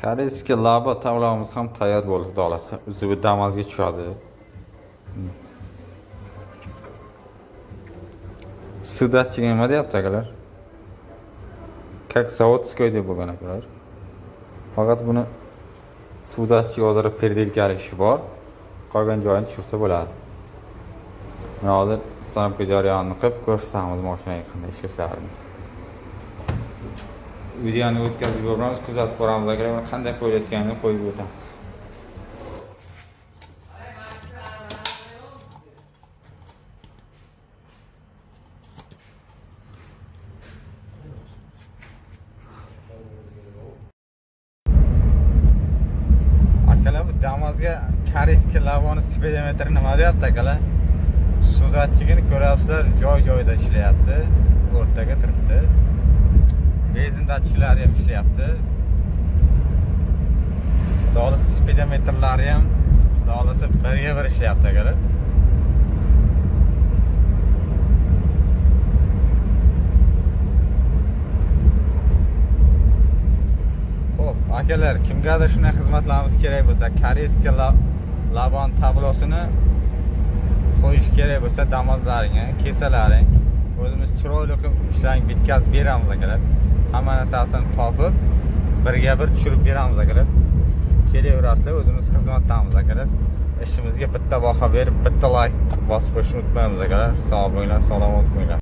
Koreyskiy labo tavlamiz ham tayyor bo'ldi, dolasi. Uzuvi damazga tushadi. Sudatchiga nima deyapti akalar? Как zavodskoy deb bo'lgan akalar. Faqat buni sudatchiga o'zaro perdelkalik ishi bor. Qolgan joyini tushirsa bo'ladi. Mana hozir stampka jarayonini qilib ko'rsatamiz mashinaga qanday ishlashlarini. Videoni o'tkazib yuboramiz, kuzatib boramiz akalar, qanday qo'yilayotganini qo'yib o'tamiz. Akalar, bu Damas'ga koreyskiy lavoni speedometri nima deyapti akalar? Sudatchigini ko'ryapsizlar, joy-joyida ishlayapti, o'rtaga turibdi. Benzin datchiklari ham ishlayapti. Dolasi speedometrlari ham dolasi birga bir ishlayapti akalar. Xo'p, akalar, kimgadir shunday xizmatlarimiz kerak bo'lsa, koreyskiy lavon tablosini qo'yish kerak bo'lsa, damozlaringga, kesalaring, o'zimiz chiroyli qilib ishlarni bitkazib beramiz akalar. Hamma narsasini topib, birga bir tushirib beramiz akalar. Kelaverasizlar, o'zimiz xizmatdamiz akalar. Ishimizga bitta baho berib, bitta like bosib qo'yishni unutmaymiz akalar. Sog' bo'linglar, salomat bo'linglar.